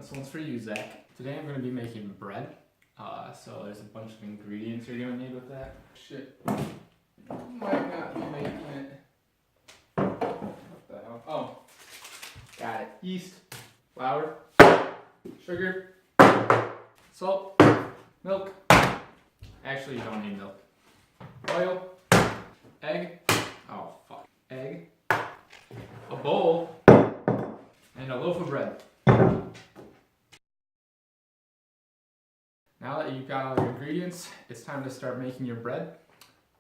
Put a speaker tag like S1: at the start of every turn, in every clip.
S1: This one's for you, Zach. Today I'm going to be making bread. So there's a bunch of ingredients you're going to need with that. Shit. Might not be making it. What the hell? Oh. Got it. Yeast, flour, sugar, salt, milk. Actually, you don't need milk. Oil, egg. Oh, fuck. Egg, a bowl, and a loaf of bread. Now that you've got all your ingredients, it's time to start making your bread.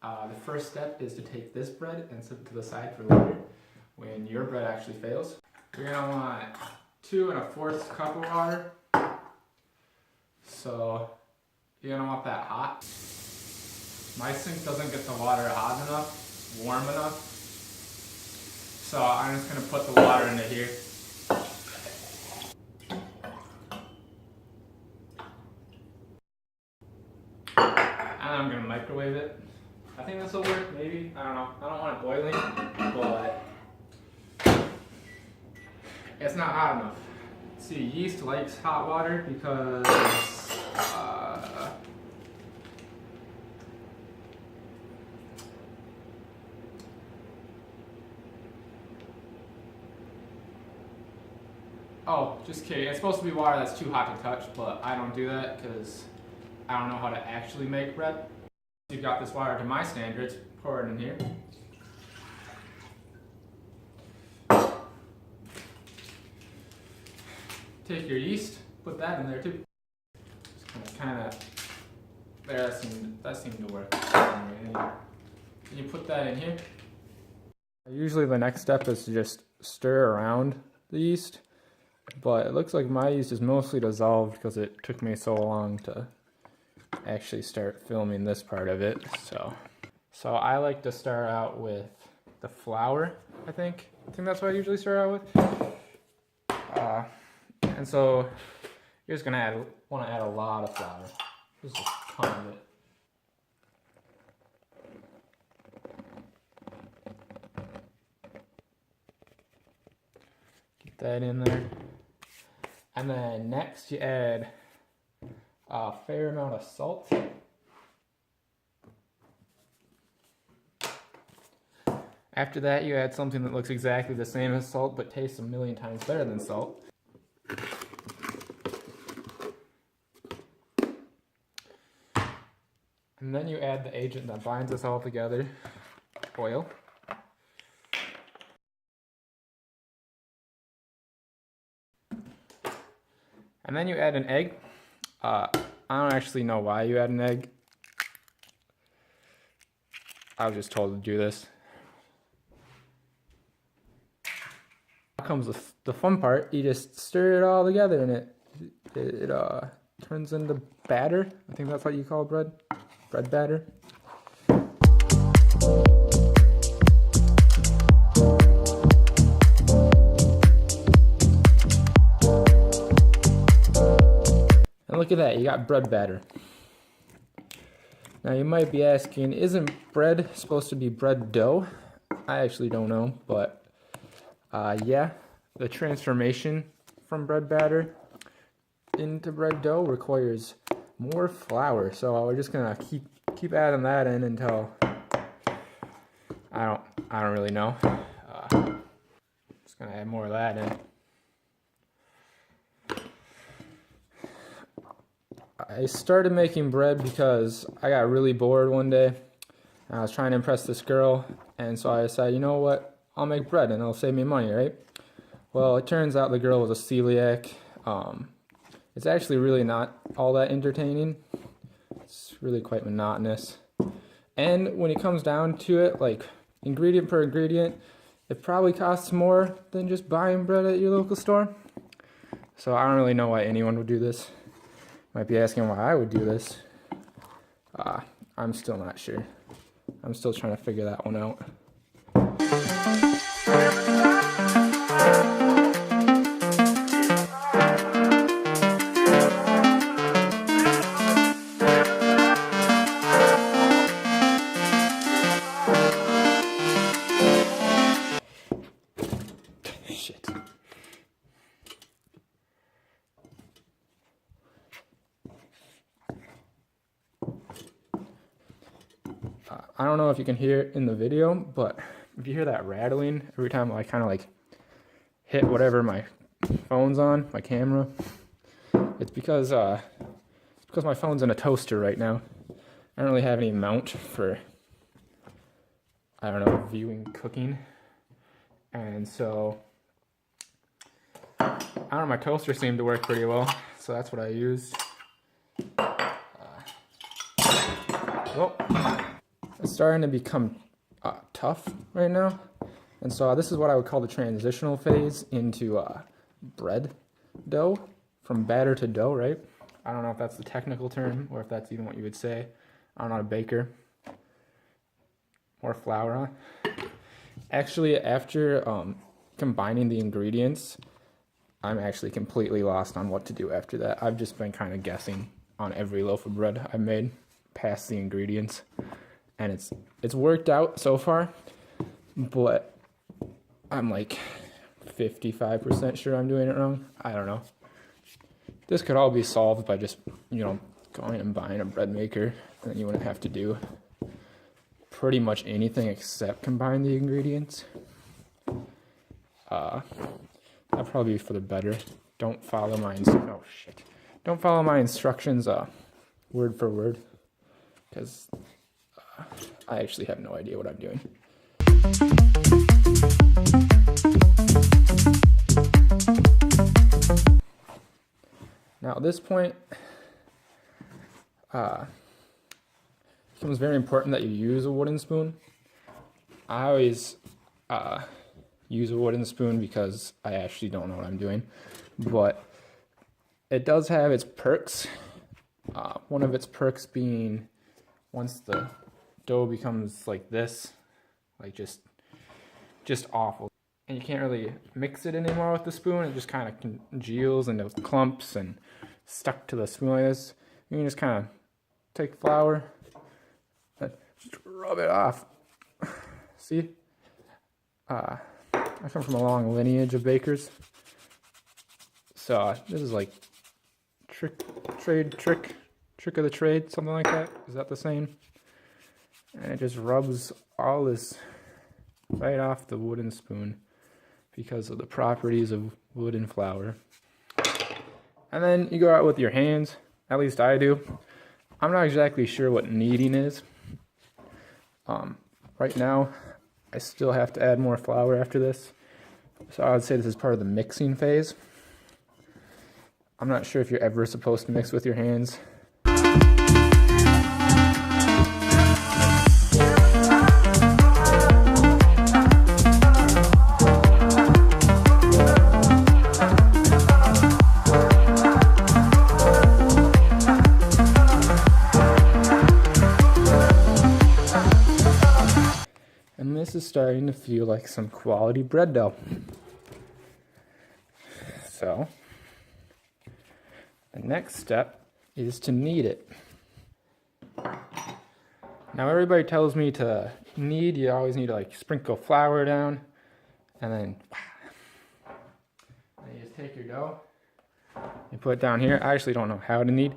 S1: The first step is to take this bread and set it to the side for later when your bread actually fails. You're going to want 2 1/4 cup of water. So you're going to want that hot. My sink doesn't get the water hot enough, warm enough. So I'm just going to put the water into here. I'm gonna microwave it. I think this will work, maybe. I don't know. I don't want it boiling, but it's not hot enough. See, yeast likes hot water because oh, just kidding. It's supposed to be water that's too hot to touch, but I don't do that because I don't know how to actually make bread. You've got this water to my standards, pour it in here. Take your yeast, put that in there too. Just kind of there, that seemed to work. And you put that in here. Usually the next step is to just stir around the yeast, but it looks like my yeast is mostly dissolved because it took me so long to actually start filming this part of it. So I like to start out with the flour. I think that's what I usually start out with. And so you're just gonna want to add a lot of flour. Just a ton of it. Get that in there. And then next you add a fair amount of salt. After that, you add something that looks exactly the same as salt but tastes a million times better than salt. And then you add the agent that binds us all together, oil. And then you add an egg. I don't actually know why you add an egg. I was just told to do this. Now comes the fun part. You just stir it all together and it turns into batter. I think that's what you call bread. Bread batter. And look at that, you got bread batter. Now you might be asking, isn't bread supposed to be bread dough? I actually don't know, but yeah, the transformation from bread batter into bread dough requires more flour. So we're just gonna keep adding that in until I don't really know. Just gonna add more of that in. I started making bread because I got really bored one day and I was trying to impress this girl, and so I decided, you know what, I'll make bread and it'll save me money, right? Well, it turns out the girl was a celiac. It's actually really not all that entertaining. It's really quite monotonous. And when it comes down to it, like ingredient per ingredient, it probably costs more than just buying bread at your local store. So I don't really know why anyone would do this. Might be asking why I would do this. I'm still not sure. I'm still trying to figure that one out. I don't know if you can hear it in the video, but if you hear that rattling every time I kind of like hit whatever my phone's on, my camera, it's because my phone's in a toaster right now. I don't really have any mount for, I don't know, viewing cooking. And so, I don't know, my toaster seemed to work pretty well, so that's what I used. Well, it's starting to become tough right now. And so this is what I would call the transitional phase into bread dough, from batter to dough, right? I don't know if that's the technical term or if that's even what you would say. I'm not a baker. More flour on. Actually, after combining the ingredients, I'm actually completely lost on what to do after that. I've just been kind of guessing on every loaf of bread I've made past the ingredients, and it's worked out so far, but I'm like 55% sure I'm doing it wrong. I don't know. This could all be solved by just, you know, going and buying a bread maker, and then you wouldn't have to do pretty much anything except combine the ingredients. That'd probably be for the better. Don't follow my Don't follow my instructions word for word, because I actually have no idea what I'm doing. Now at this point, it becomes very important that you use a wooden spoon. I always use a wooden spoon because I actually don't know what I'm doing, but it does have its perks. One of its perks being, once the dough becomes like this, like just awful, and you can't really mix it anymore with the spoon, it just kind of congeals into clumps and stuck to the spoon like this. You can just kind of take flour and just rub it off. See? I come from a long lineage of bakers, so this is like trick of the trade, something like that. Is that the saying? And it just rubs all this right off the wooden spoon because of the properties of wooden flour. And then you go out with your hands, at least I do. I'm not exactly sure what kneading is. Right now, I still have to add more flour after this. So I would say this is part of the mixing phase. I'm not sure if you're ever supposed to mix with your hands. And this is starting to feel like some quality bread dough. So, the next step is to knead it. Now everybody tells me to knead, you always need to like sprinkle flour down, and then you just take your dough, you put it down here. I actually don't know how to knead,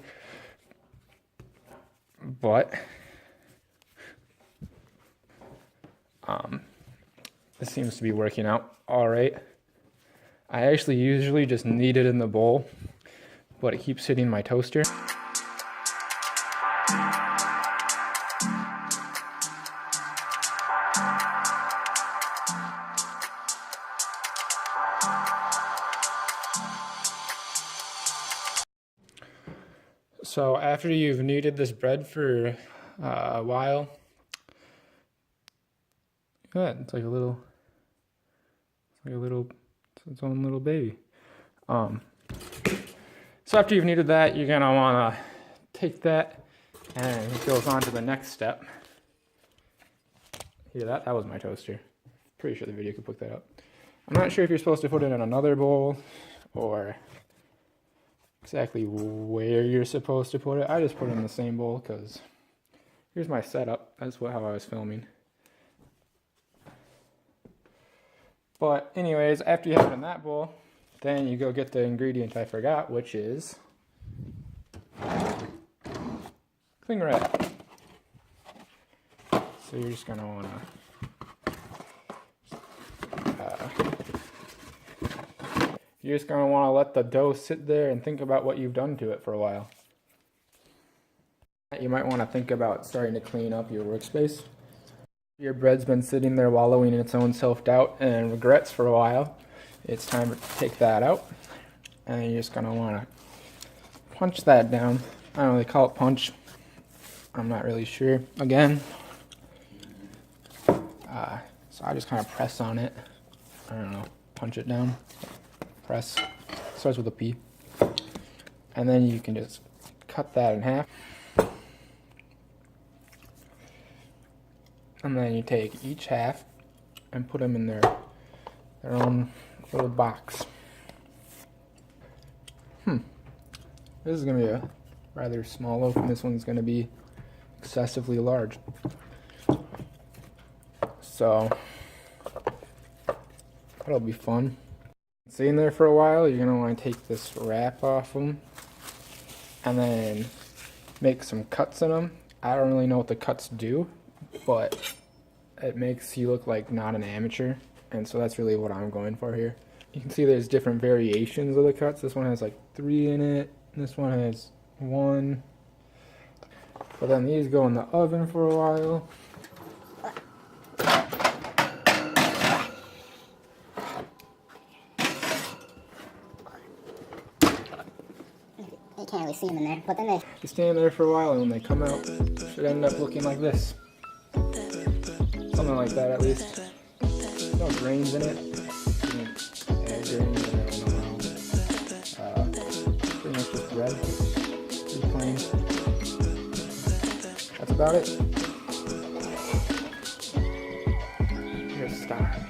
S1: but this seems to be working out all right. I actually usually just knead it in the bowl, but it keeps hitting my toaster. So after you've kneaded this bread for a while, yeah, it's like its own little baby. So after you've kneaded that, you're gonna wanna take that, and it goes on to the next step. Hear that? That was my toaster. Pretty sure the video could pick that up. I'm not sure if you're supposed to put it in another bowl or exactly where you're supposed to put it. I just put it in the same bowl because here's my setup. That's how I was filming. But anyways, after you have it in that bowl, then you go get the ingredient I forgot, which is cling wrap. So So you're just gonna wanna let the dough sit there and think about what you've done to it for a while. You might want to think about starting to clean up your workspace. Your bread's been sitting there wallowing in its own self-doubt and regrets for a while. It's time to take that out. And you're just going to want to punch that down. I don't know, they call it punch. I'm not really sure. Again. So I just kind of press on it. I don't know, punch it down. Press. Starts with a P. And then you can just cut that in half. And then you take each half and put them in their own little box. This is going to be a rather small loaf, and this one's going to be excessively large. So that'll be fun. Sitting there for a while, you're going to want to take this wrap off them and then make some cuts in them. I don't really know what the cuts do, but it makes you look like not an amateur, and so that's really what I'm going for here. You can see there's different variations of the cuts. This one has like 3 in it, this one has 1, but then these go in the oven for a while.
S2: You can't really see them in there, but then they
S1: stand there for a while, and when they come out, it should end up looking like this. Something like that, at least. No grains in it. Add grains in it, I don't know. Pretty much just bread. Pretty plain. That's about it. Just stop.